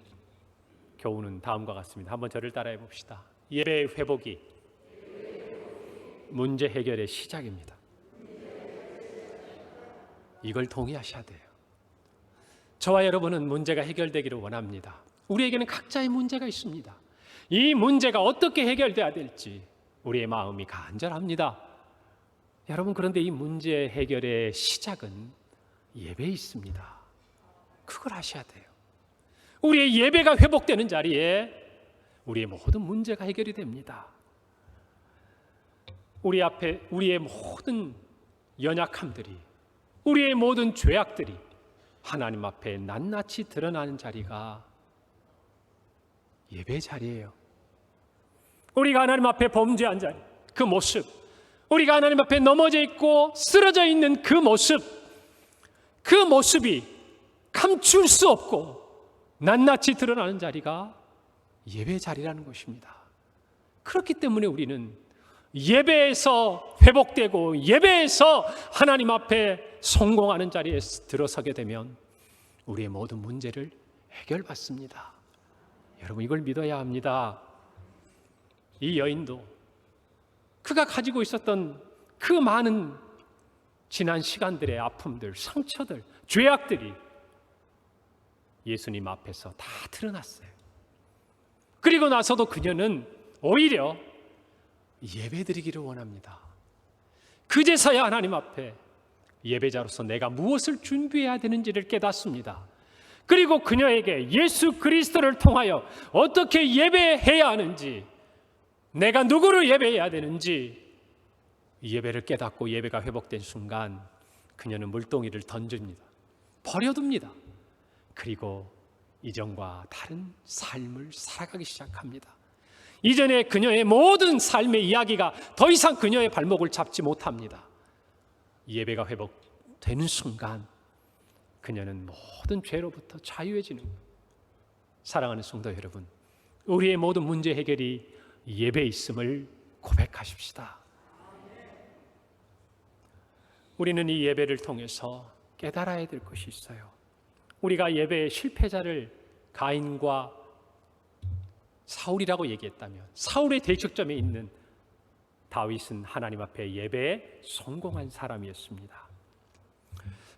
교훈은 다음과 같습니다. 한번 저를 따라해 봅시다. 예배의 회복이 문제 해결의 시작입니다. 이걸 동의하셔야 돼요. 저와 여러분은 문제가 해결되기를 원합니다. 우리에게는 각자의 문제가 있습니다. 이 문제가 어떻게 해결돼야 될지 우리의 마음이 간절합니다. 여러분, 그런데 이 문제 해결의 시작은 예배에 있습니다. 그걸 아셔야 돼요. 우리의 예배가 회복되는 자리에 우리의 모든 문제가 해결이 됩니다. 우리의 모든 연약함들이, 우리의 모든 죄악들이 하나님 앞에 낱낱이 드러나는 자리가 예배 자리예요. 우리가 하나님 앞에 범죄한 자리, 그 모습, 우리가 하나님 앞에 넘어져 있고 쓰러져 있는 그 모습이 감출 수 없고 낱낱이 드러나는 자리가 예배 자리라는 것입니다. 그렇기 때문에 우리는 예배에서 회복되고 예배에서 하나님 앞에 성공하는 자리에 들어서게 되면 우리의 모든 문제를 해결받습니다. 여러분, 이걸 믿어야 합니다. 이 여인도 그가 가지고 있었던 그 많은 지난 시간들의 아픔들, 상처들, 죄악들이 예수님 앞에서 다 드러났어요. 그리고 나서도 그녀는 오히려 예배드리기를 원합니다. 그제서야 하나님 앞에 예배자로서 내가 무엇을 준비해야 되는지를 깨닫습니다. 그리고 그녀에게 예수 그리스도를 통하여 어떻게 예배해야 하는지, 내가 누구를 예배해야 되는지 예배를 깨닫고 예배가 회복된 순간 그녀는 물동이를 던집니다. 버려둡니다. 그리고 이전과 다른 삶을 살아가기 시작합니다. 이전에 그녀의 모든 삶의 이야기가 더 이상 그녀의 발목을 잡지 못합니다. 예배가 회복되는 순간 그녀는 모든 죄로부터 자유해지는 거예요. 사랑하는 성도 여러분, 우리의 모든 문제 해결이 예배에 있음을 고백하십시다. 우리는 이 예배를 통해서 깨달아야 될 것이 있어요. 우리가 예배의 실패자를 가인과 사울이라고 얘기했다면, 사울의 대척점에 있는 다윗은 하나님 앞에 예배에 성공한 사람이었습니다.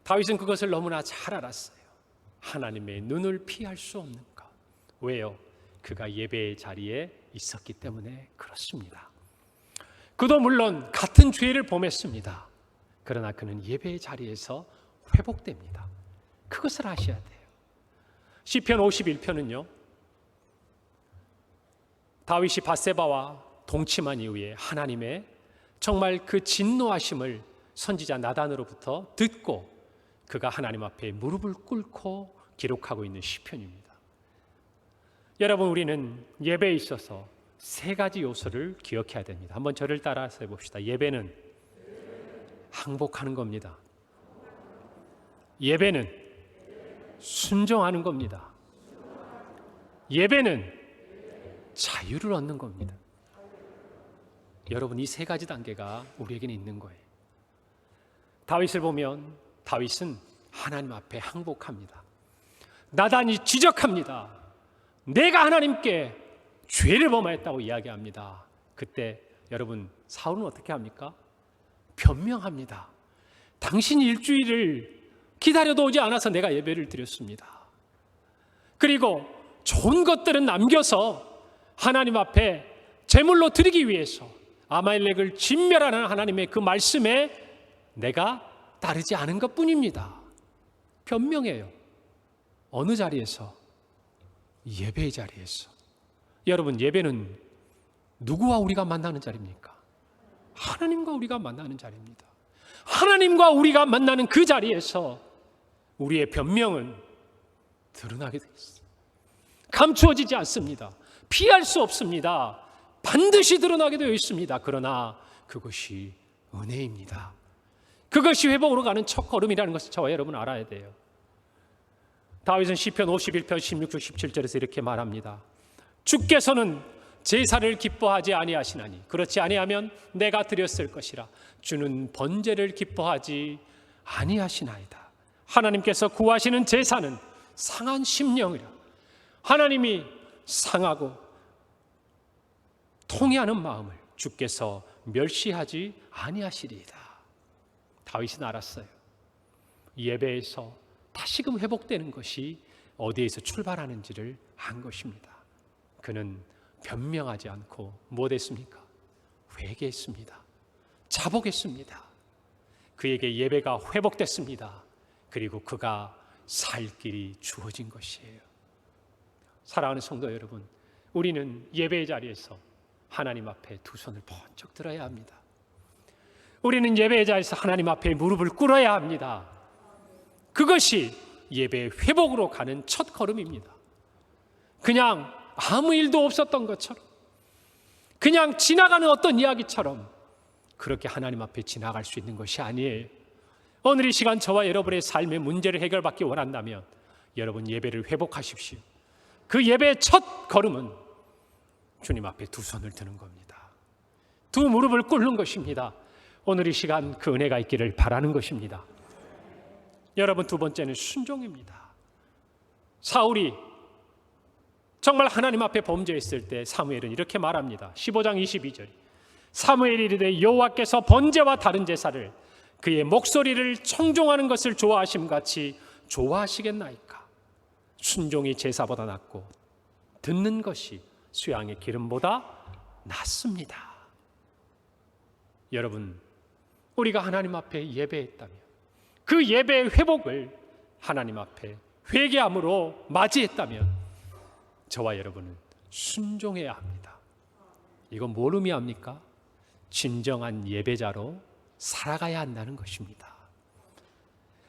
다윗은 그것을 너무나 잘 알았어요. 하나님의 눈을 피할 수 없는 것. 왜요? 그가 예배의 자리에 있었기 때문에 그렇습니다. 그도 물론 같은 죄를 범했습니다. 그러나 그는 예배의 자리에서 회복됩니다. 그것을 아셔야 돼요. 시편 51편은요, 다윗이 밧세바와 동침한 이후에 하나님의 정말 그 진노하심을 선지자 나단으로부터 듣고 그가 하나님 앞에 무릎을 꿇고 기록하고 있는 시편입니다. 여러분, 우리는 예배에 있어서 세 가지 요소를 기억해야 됩니다. 한번 저를 따라서 해봅시다. 예배는 항복하는 겁니다. 예배는 순종하는 겁니다. 예배는 자유를 얻는 겁니다. 여러분, 이 세 가지 단계가 우리에게는 있는 거예요. 다윗을 보면 다윗은 하나님 앞에 항복합니다. 나단이 지적합니다. 내가 하나님께 죄를 범하였다고 이야기합니다. 그때 여러분, 사울은 어떻게 합니까? 변명합니다. 당신이 일주일을 기다려도 오지 않아서 내가 예배를 드렸습니다. 그리고 좋은 것들은 남겨서 하나님 앞에 제물로 드리기 위해서 아말렉을 진멸하는 하나님의 그 말씀에 내가 따르지 않은 것뿐입니다. 변명해요. 어느 자리에서? 예배의 자리에서. 여러분, 예배는 누구와 우리가 만나는 자리입니까? 하나님과 우리가 만나는 자리입니다. 하나님과 우리가 만나는 그 자리에서 우리의 변명은 드러나게 되어 있습니다. 감추어지지 않습니다. 피할 수 없습니다. 반드시 드러나게 되어 있습니다. 그러나 그것이 은혜입니다. 그것이 회복으로 가는 첫걸음이라는 것을 저와 여러분 알아야 돼요. 다윗은 시편 51편 16절 17절에서 이렇게 말합니다. 주께서는 제사를 기뻐하지 아니하시나니 그렇지 아니하면 내가 드렸을 것이라. 주는 번제를 기뻐하지 아니하시나이다. 하나님께서 구하시는 제사는 상한 심령이라. 하나님이 상하고 통회하는 마음을 주께서 멸시하지 아니하시리이다. 다윗은 알았어요. 예배에서 다시금 회복되는 것이 어디에서 출발하는지를 안 것입니다. 그는 변명하지 않고 무엇했습니까? 회개했습니다. 자복했습니다. 그에게 예배가 회복됐습니다. 그리고 그가 살 길이 주어진 것이에요. 사랑하는 성도 여러분, 우리는 예배의 자리에서 하나님 앞에 두 손을 번쩍 들어야 합니다. 우리는 예배의 자리에서 하나님 앞에 무릎을 꿇어야 합니다. 그것이 예배의 회복으로 가는 첫 걸음입니다. 그냥 아무 일도 없었던 것처럼, 그냥 지나가는 어떤 이야기처럼 그렇게 하나님 앞에 지나갈 수 있는 것이 아니에요. 오늘 이 시간 저와 여러분의 삶의 문제를 해결받기 원한다면 여러분 예배를 회복하십시오. 그 예배의 첫 걸음은 주님 앞에 두 손을 드는 겁니다. 두 무릎을 꿇는 것입니다. 오늘 이 시간 그 은혜가 있기를 바라는 것입니다. 여러분, 두 번째는 순종입니다. 사울이 정말 하나님 앞에 범죄했을 때 사무엘은 이렇게 말합니다. 15장 22절, 사무엘이 이르되 여호와께서 번제와 다른 제사를 그의 목소리를 청종하는 것을 좋아하심 같이 좋아하시겠나이까. 순종이 제사보다 낫고 듣는 것이 수양의 기름보다 낫습니다. 여러분, 우리가 하나님 앞에 예배했다면 그 예배의 회복을 하나님 앞에 회개함으로 맞이했다면 저와 여러분은 순종해야 합니다. 이건 뭘 의미합니까? 진정한 예배자로 살아가야 한다는 것입니다.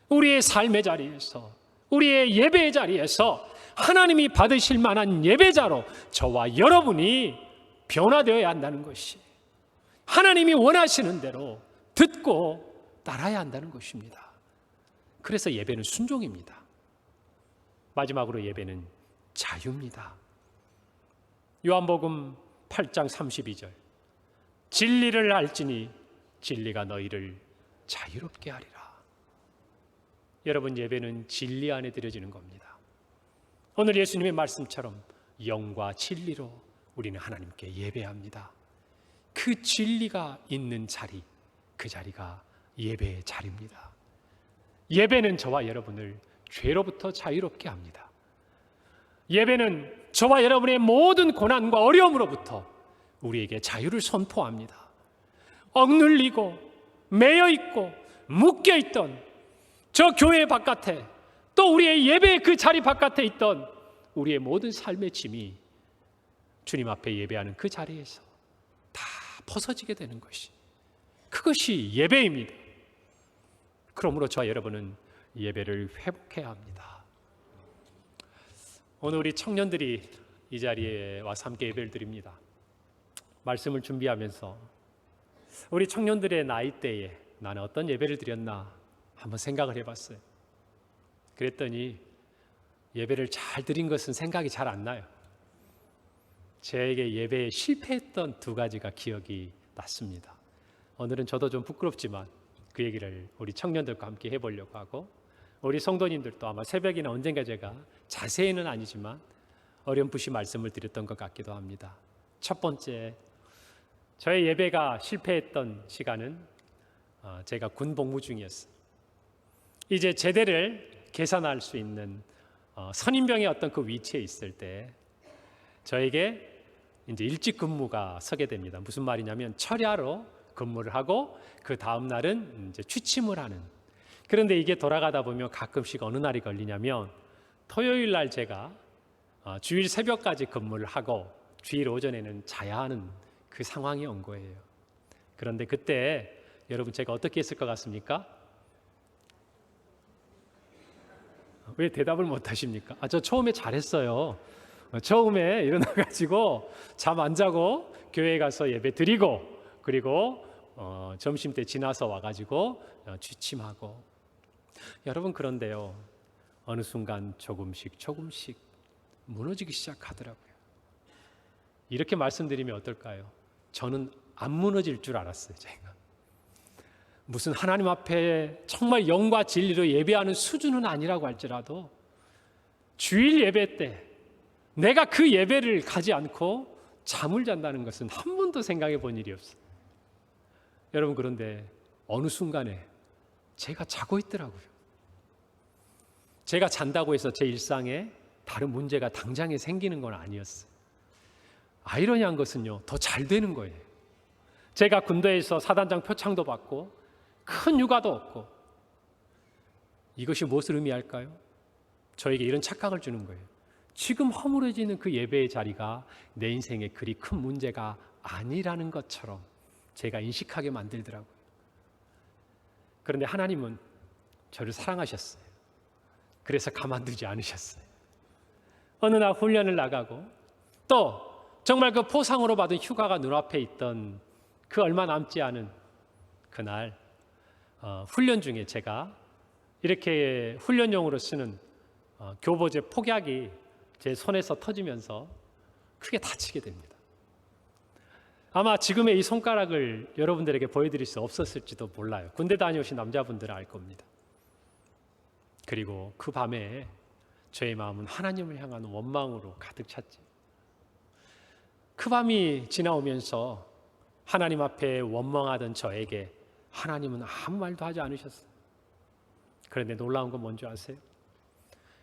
우리의 삶의 자리에서, 우리의 예배의 자리에서 하나님이 받으실 만한 예배자로 저와 여러분이 변화되어야 한다는 것이, 하나님이 원하시는 대로 듣고 따라야 한다는 것입니다. 그래서 예배는 순종입니다. 마지막으로 예배는 자유입니다. 요한복음 8장 32절, 진리를 알지니 진리가 너희를 자유롭게 하리라. 여러분, 예배는 진리 안에 드려지는 겁니다. 오늘 예수님의 말씀처럼 영과 진리로 우리는 하나님께 예배합니다. 그 진리가 있는 자리, 그 자리가 예배의 자리입니다. 예배는 저와 여러분을 죄로부터 자유롭게 합니다. 예배는 저와 여러분의 모든 고난과 어려움으로부터 우리에게 자유를 선포합니다. 억눌리고 매여있고 묶여있던 저 교회 바깥에, 또 우리의 예배의 그 자리 바깥에 있던 우리의 모든 삶의 짐이 주님 앞에 예배하는 그 자리에서 다 벗어지게 되는 것이, 그것이 예배입니다. 그러므로 저와 여러분은 예배를 회복해야 합니다. 오늘 우리 청년들이 이 자리에 와서 함께 예배를 드립니다. 말씀을 준비하면서 우리 청년들의 나이대에 나는 어떤 예배를 드렸나 한번 생각을 해봤어요. 그랬더니 예배를 잘 드린 것은 생각이 잘 안 나요. 저에게 예배에 실패했던 두 가지가 기억이 났습니다. 오늘은 저도 좀 부끄럽지만 그 얘기를 우리 청년들과 함께 해보려고 하고, 우리 성도님들도 아마 새벽이나 언젠가 제가 자세히는 아니지만 어렴풋이 말씀을 드렸던 것 같기도 합니다. 첫 번째, 저의 예배가 실패했던 시간은 제가 군 복무 중이었어요. 이제 제대를 계산할 수 있는 선임병의 어떤 그 위치에 있을 때 저에게 이제 일찍 근무가 서게 됩니다. 무슨 말이냐면 철야로 근무를 하고 그 다음 날은 이제 취침을 하는. 그런데 이게 돌아가다 보면 가끔씩 어느 날이 걸리냐면 토요일 날 제가 주일 새벽까지 근무를 하고 주일 오전에는 자야 하는 그 상황이 온 거예요. 그런데 그때 여러분 제가 어떻게 했을 것 같습니까? 왜 대답을 못 하십니까? 저 처음에 잘했어요. 처음에 일어나가지고 잠 안 자고 교회에 가서 예배 드리고, 그리고 점심 때 지나서 와가지고 취침하고. 여러분, 그런데요, 어느 순간 조금씩 무너지기 시작하더라고요. 이렇게 말씀드리면 어떨까요? 저는 안 무너질 줄 알았어요. 제가 무슨 하나님 앞에 정말 영과 진리로 예배하는 수준은 아니라고 할지라도 주일 예배 때 내가 그 예배를 가지 않고 잠을 잔다는 것은 한 번도 생각해 본 일이 없어요. 여러분, 그런데 어느 순간에 제가 자고 있더라고요. 제가 잔다고 해서 제 일상에 다른 문제가 당장에 생기는 건 아니었어요. 아이러니한 것은요, 더 잘 되는 거예요. 제가 군대에서 사단장 표창도 받고 큰 휴가도 얻고 이것이 무엇을 의미할까요? 저에게 이런 착각을 주는 거예요. 지금 허물어지는 그 예배의 자리가 내 인생에 그리 큰 문제가 아니라는 것처럼 제가 인식하게 만들더라고요. 그런데 하나님은 저를 사랑하셨어요. 그래서 가만두지 않으셨어요. 어느 날 훈련을 나가고 또 정말 그 포상으로 받은 휴가가 눈앞에 있던 그 얼마 남지 않은 그날 훈련 중에 제가 이렇게 훈련용으로 쓰는 교보제 폭약이 제 손에서 터지면서 크게 다치게 됩니다. 아마 지금의 이 손가락을 여러분들에게 보여드릴 수 없었을지도 몰라요. 군대 다녀오신 남자분들은 알 겁니다. 그리고 그 밤에 저의 마음은 하나님을 향한 원망으로 가득 찼지. 그 밤이 지나오면서 하나님 앞에 원망하던 저에게 하나님은 아무 말도 하지 않으셨어요. 그런데 놀라운 건 뭔지 아세요?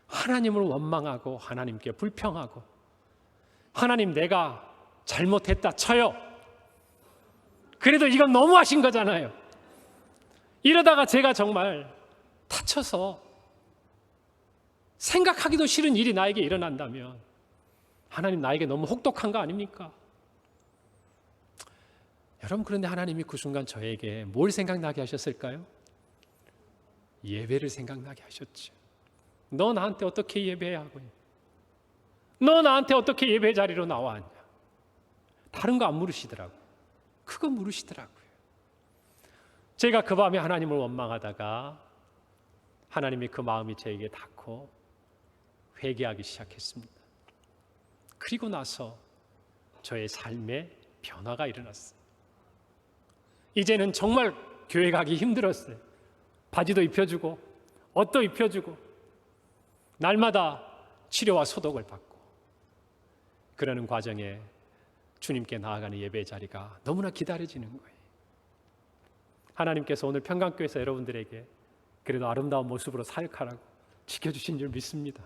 하나님을 원망하고 하나님께 불평하고 하나님 내가 잘못했다 쳐요. 그래도 이건 너무하신 거잖아요. 이러다가 제가 정말 다쳐서 생각하기도 싫은 일이 나에게 일어난다면 하나님 나에게 너무 혹독한 거 아닙니까? 여러분, 그런데 하나님이 그 순간 저에게 뭘 생각나게 하셨을까요? 예배를 생각나게 하셨죠. 너 나한테 어떻게 예배하고 있냐? 너 나한테 어떻게 예배 자리로 나왔냐? 다른 거 안 물으시더라고요. 그거 물으시더라고요. 제가 그 밤에 하나님을 원망하다가 하나님이 그 마음이 저에게 닿고 회개하기 시작했습니다. 그리고 나서 저의 삶에 변화가 일어났어요. 이제는 정말 교회 가기 힘들었어요. 바지도 입혀주고 옷도 입혀주고 날마다 치료와 소독을 받고 그러는 과정에 주님께 나아가는 예배 자리가 너무나 기다려지는 거예요. 하나님께서 오늘 평강교회에서 여러분들에게 그래도 아름다운 모습으로 사역하라고 지켜주신 줄 믿습니다.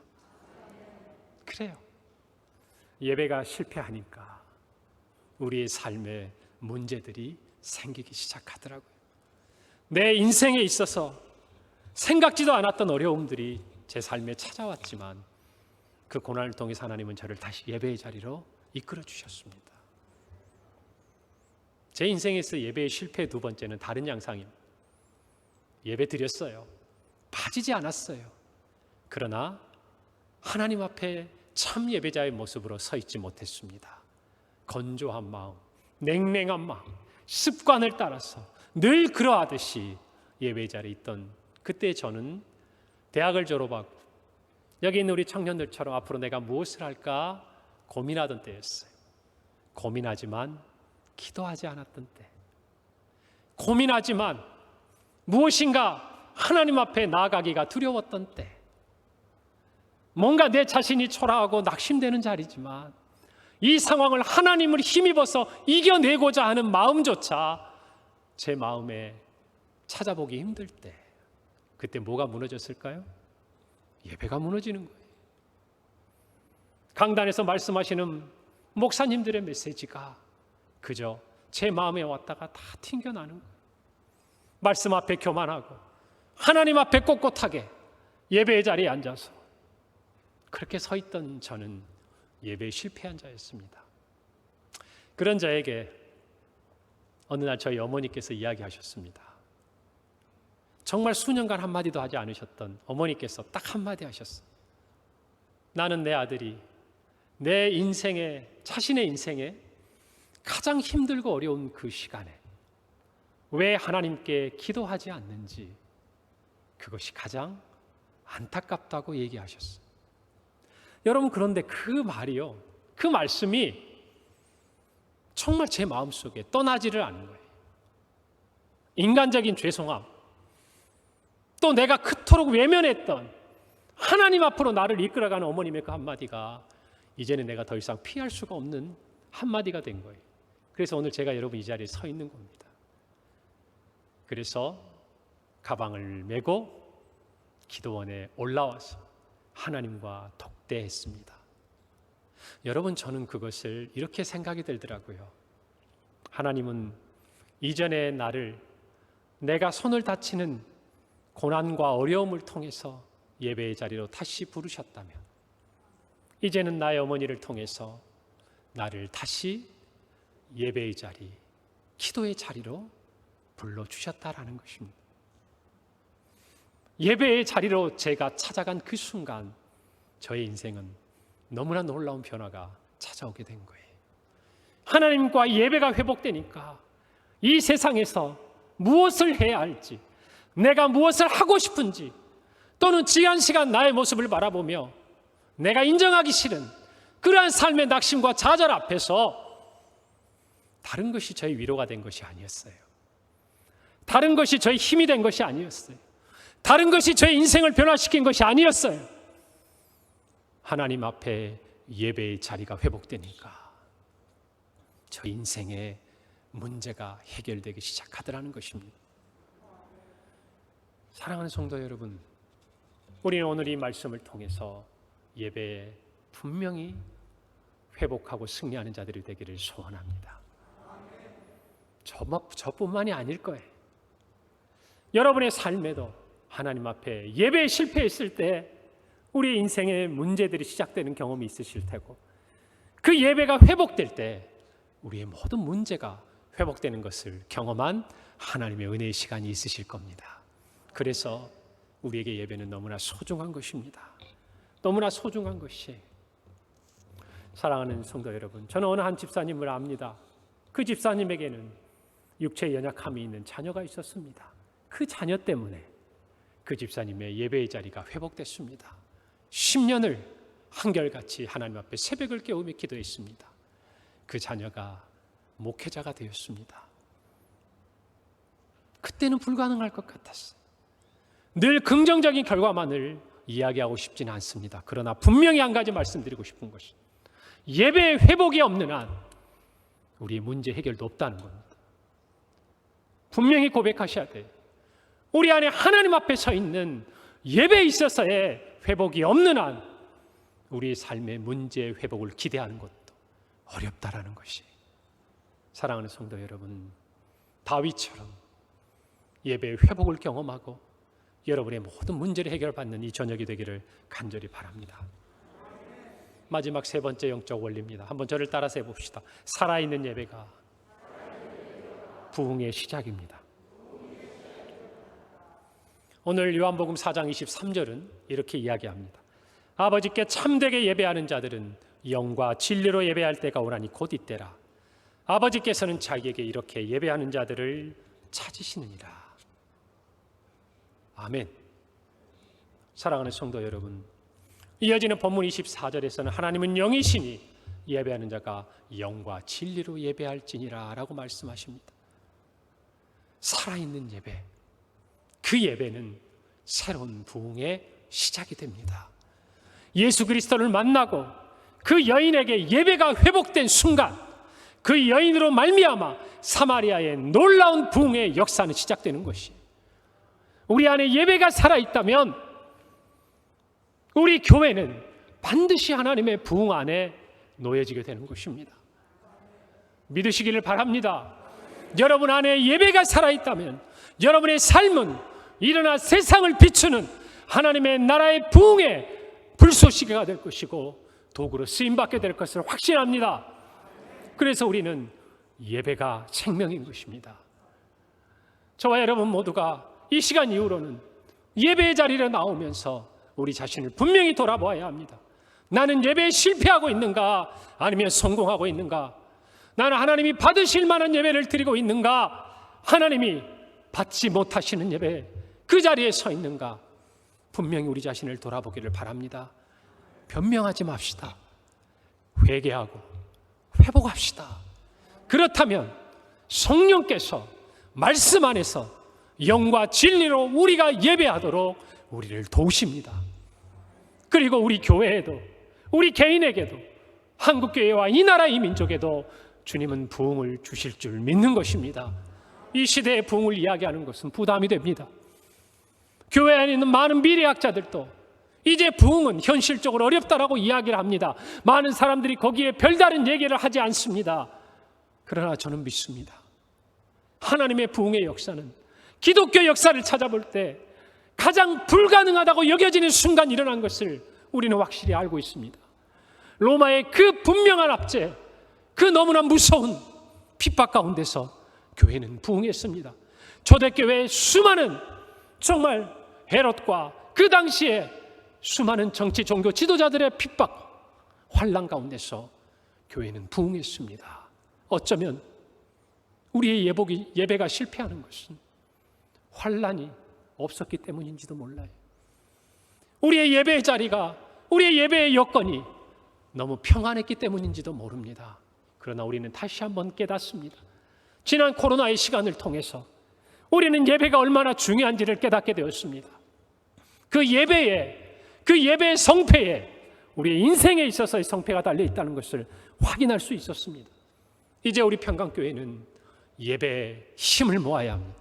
그래요. 예배가 실패하니까 우리의 삶에 문제들이 생기기 시작하더라고요. 내 인생에 있어서 생각지도 않았던 어려움들이 제 삶에 찾아왔지만 그 고난을 통해서 하나님은 저를 다시 예배의 자리로 이끌어 주셨습니다. 제 인생에서 예배의 실패의 두 번째는 다른 양상입니다. 예배 드렸어요. 빠지지 않았어요. 그러나 하나님 앞에 참 예배자의 모습으로 서 있지 못했습니다. 건조한 마음, 냉랭한 마음, 습관을 따라서 늘 그러하듯이 예배 자리에 있던 그때 저는 대학을 졸업하고 여기 있는 우리 청년들처럼 앞으로 내가 무엇을 할까 고민하던 때였어요. 고민하지만 기도하지 않았던 때, 고민하지만 무엇인가 하나님 앞에 나아가기가 두려웠던 때, 뭔가 내 자신이 초라하고 낙심되는 자리지만 이 상황을 하나님을 힘입어서 이겨내고자 하는 마음조차 제 마음에 찾아보기 힘들 때, 그때 뭐가 무너졌을까요? 예배가 무너지는 거예요. 강단에서 말씀하시는 목사님들의 메시지가 그저 제 마음에 왔다가 다 튕겨나는 거예요. 말씀 앞에 교만하고 하나님 앞에 꼿꼿하게 예배의 자리에 앉아서 그렇게 서 있던 저는 예배에 실패한 자였습니다. 그런 자에게 어느 날 저희 어머니께서 이야기하셨습니다. 정말 수년간 한마디도 하지 않으셨던 어머니께서 딱 한마디 하셨어요. 나는 내 아들이 내 인생에, 자신의 인생에 가장 힘들고 어려운 그 시간에 왜 하나님께 기도하지 않는지 그것이 가장 안타깝다고 얘기하셨어요. 여러분, 그런데 그 말이요, 그 말씀이 정말 제 마음속에 떠나지를 않는 거예요. 인간적인 죄송함, 또 내가 그토록 외면했던 하나님 앞으로 나를 이끌어가는 어머님의 그 한마디가 이제는 내가 더 이상 피할 수가 없는 한마디가 된 거예요. 그래서 오늘 제가 여러분 이 자리에 서 있는 겁니다. 그래서 가방을 메고 기도원에 올라와서 하나님과 독대했습니다. 여러분, 저는 그것을 이렇게 생각이 들더라고요. 하나님은 이전의 나를 내가 손을 다치는 고난과 어려움을 통해서 예배의 자리로 다시 부르셨다면 이제는 나의 어머니를 통해서 나를 다시 예배의 자리, 기도의 자리로 불러주셨다라는 것입니다. 예배의 자리로 제가 찾아간 그 순간 저의 인생은 너무나 놀라운 변화가 찾아오게 된 거예요. 하나님과 예배가 회복되니까 이 세상에서 무엇을 해야 할지, 내가 무엇을 하고 싶은지, 또는 지난 시간 나의 모습을 바라보며 내가 인정하기 싫은 그러한 삶의 낙심과 좌절 앞에서 다른 것이 저의 위로가 된 것이 아니었어요. 다른 것이 저의 힘이 된 것이 아니었어요. 다른 것이 저의 인생을 변화시킨 것이 아니었어요. 하나님 앞에 예배의 자리가 회복되니까 저 인생의 문제가 해결되기 시작하더라는 것입니다. 사랑하는 성도 여러분, 우리는 오늘 이 말씀을 통해서 예배에 분명히 회복하고 승리하는 자들이 되기를 소원합니다. 저뿐만이 아닐 거예요. 여러분의 삶에도 하나님 앞에 예배에 실패했을 때 우리 인생의 문제들이 시작되는 경험이 있으실 테고, 그 예배가 회복될 때 우리의 모든 문제가 회복되는 것을 경험한 하나님의 은혜의 시간이 있으실 겁니다. 그래서 우리에게 예배는 너무나 소중한 것입니다. 너무나 소중한 것이. 사랑하는 성도 여러분, 저는 어느 한 집사님을 압니다. 그 집사님에게는 육체의 연약함이 있는 자녀가 있었습니다. 그 자녀 때문에 그 집사님의 예배의 자리가 회복됐습니다. 10년을 한결같이 하나님 앞에 새벽을 깨우며 기도했습니다. 그 자녀가 목회자가 되었습니다. 그때는 불가능할 것 같았어요. 늘 긍정적인 결과만을 이야기하고 싶지는 않습니다. 그러나 분명히 한 가지 말씀드리고 싶은 것은 예배의 회복이 없는 한 우리의 문제 해결도 없다는 겁니다. 분명히 고백하셔야 돼요. 우리 안에 하나님 앞에 서 있는 예배에 있어서의 회복이 없는 한 우리의 삶의 문제 회복을 기대하는 것도 어렵다라는 것이. 사랑하는 성도 여러분, 다윗처럼 예배의 회복을 경험하고 여러분의 모든 문제를 해결받는 이 저녁이 되기를 간절히 바랍니다. 마지막 세 번째 영적 원리입니다. 한번 저를 따라서 해봅시다. 살아있는 예배가 부흥의 시작입니다. 오늘 요한복음 4장 23절은 이렇게 이야기합니다. 아버지께 참되게 예배하는 자들은 영과 진리로 예배할 때가 오나니 곧 이때라. 아버지께서는 자기에게 이렇게 예배하는 자들을 찾으시느니라. 아멘. 사랑하는 성도 여러분, 이어지는 본문 24절에서는 하나님은 영이시니 예배하는 자가 영과 진리로 예배할지니라 라고 말씀하십니다. 살아있는 예배, 그 예배는 새로운 부흥의 시작이 됩니다. 예수 그리스도를 만나고 그 여인에게 예배가 회복된 순간 그 여인으로 말미암아 사마리아의 놀라운 부흥의 역사는 시작되는 것이. 우리 안에 예배가 살아있다면 우리 교회는 반드시 하나님의 부흥 안에 놓여지게 되는 것입니다. 믿으시기를 바랍니다. 여러분 안에 예배가 살아있다면 여러분의 삶은 일어나 세상을 비추는 하나님의 나라의 부흥의 불쏘시개가 될 것이고 도구로 쓰임받게 될 것을 확신합니다. 그래서 우리는 예배가 생명인 것입니다. 저와 여러분 모두가 이 시간 이후로는 예배의 자리에 나오면서 우리 자신을 분명히 돌아보아야 합니다. 나는 예배에 실패하고 있는가? 아니면 성공하고 있는가? 나는 하나님이 받으실 만한 예배를 드리고 있는가? 하나님이 받지 못하시는 예배 그 자리에 서 있는가? 분명히 우리 자신을 돌아보기를 바랍니다. 변명하지 맙시다. 회개하고 회복합시다. 그렇다면 성령께서 말씀 안에서 영과 진리로 우리가 예배하도록 우리를 도우십니다. 그리고 우리 교회에도 우리 개인에게도 한국교회와 이 나라 이 민족에도 주님은 부흥을 주실 줄 믿는 것입니다. 이 시대의 부흥을 이야기하는 것은 부담이 됩니다. 교회 안에 있는 많은 미래학자들도 이제 부흥은 현실적으로 어렵다라고 이야기를 합니다. 많은 사람들이 거기에 별다른 얘기를 하지 않습니다. 그러나 저는 믿습니다. 하나님의 부흥의 역사는 기독교 역사를 찾아볼 때 가장 불가능하다고 여겨지는 순간 일어난 것을 우리는 확실히 알고 있습니다. 로마의 그 분명한 압제, 그 너무나 무서운 핍박 가운데서 교회는 부흥했습니다. 초대교회의 수많은 정말 헤롯과 그 당시에 수많은 정치 종교 지도자들의 핍박, 환난 가운데서 교회는 부흥했습니다. 어쩌면 우리의 예배가 실패하는 것은 환난이 없었기 때문인지도 몰라요. 우리의 예배의 자리가, 우리의 예배의 여건이 너무 평안했기 때문인지도 모릅니다. 그러나 우리는 다시 한번 깨닫습니다. 지난 코로나의 시간을 통해서 우리는 예배가 얼마나 중요한지를 깨닫게 되었습니다. 그 예배의 성패에 우리의 인생에 있어서의 성패가 달려있다는 것을 확인할 수 있었습니다. 이제 우리 평강교회는 예배에 힘을 모아야 합니다.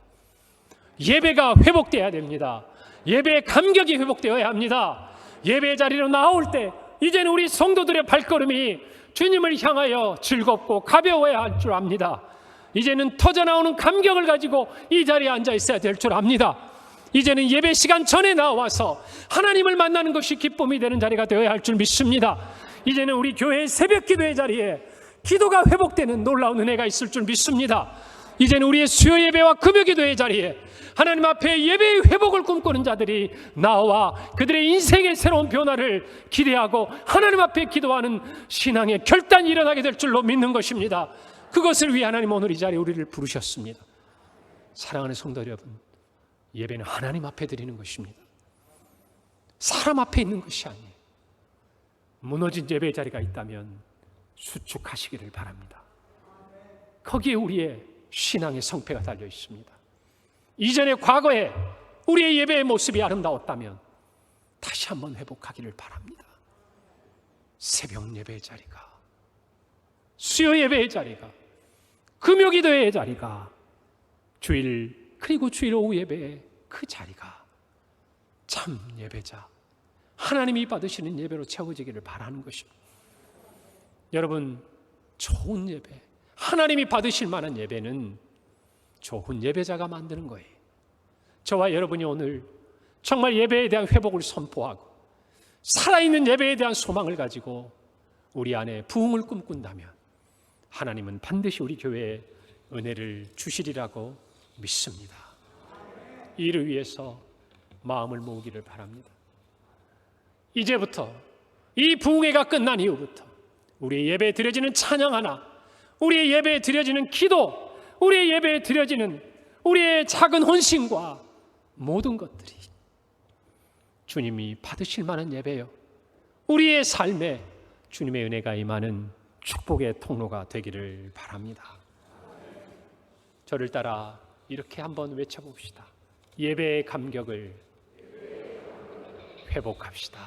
예배가 회복되어야 됩니다. 예배의 감격이 회복되어야 합니다. 예배의 자리로 나올 때 이제는 우리 성도들의 발걸음이 주님을 향하여 즐겁고 가벼워야 할 줄 압니다. 이제는 터져나오는 감격을 가지고 이 자리에 앉아 있어야 될 줄 압니다. 이제는 예배 시간 전에 나와서 하나님을 만나는 것이 기쁨이 되는 자리가 되어야 할 줄 믿습니다. 이제는 우리 교회의 새벽 기도의 자리에 기도가 회복되는 놀라운 은혜가 있을 줄 믿습니다. 이제는 우리의 수요 예배와 금요 기도의 자리에 하나님 앞에 예배의 회복을 꿈꾸는 자들이 나와 그들의 인생의 새로운 변화를 기대하고 하나님 앞에 기도하는 신앙의 결단이 일어나게 될 줄로 믿는 것입니다. 그것을 위해 하나님 오늘 이 자리에 우리를 부르셨습니다. 사랑하는 성도 여러분, 예배는 하나님 앞에 드리는 것입니다. 사람 앞에 있는 것이 아니에요. 무너진 예배의 자리가 있다면 수축하시기를 바랍니다. 거기에 우리의 신앙의 성패가 달려 있습니다. 이전의 과거에 우리의 예배의 모습이 아름다웠다면 다시 한번 회복하기를 바랍니다. 새벽 예배의 자리가, 수요 예배의 자리가, 금요 기도의 자리가, 주일 그리고 주일 오후 예배의 그 자리가 참 예배자, 하나님이 받으시는 예배로 채워지기를 바라는 것입니다. 여러분, 좋은 예배, 하나님이 받으실 만한 예배는 좋은 예배자가 만드는 거예요. 저와 여러분이 오늘 정말 예배에 대한 회복을 선포하고 살아있는 예배에 대한 소망을 가지고 우리 안에 부흥을 꿈꾼다면 하나님은 반드시 우리 교회에 은혜를 주시리라고 믿습니다. 이를 위해서 마음을 모으기를 바랍니다. 이제부터 이 부흥회가 끝난 이후부터 우리의 예배에 드려지는 찬양 하나, 우리의 예배에 드려지는 기도, 우리의 예배에 드려지는 우리의 작은 헌신과 모든 것들이 주님이 받으실 만한 예배요, 우리의 삶에 주님의 은혜가 임하는 축복의 통로가 되기를 바랍니다. 저를 따라 이렇게 한번 외쳐봅시다. 예배의 감격을 회복합시다.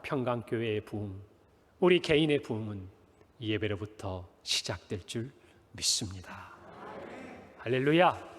평강교회의 부흥, 우리 개인의 부흥은 예배로부터 시작될 줄 믿습니다. 할렐루야.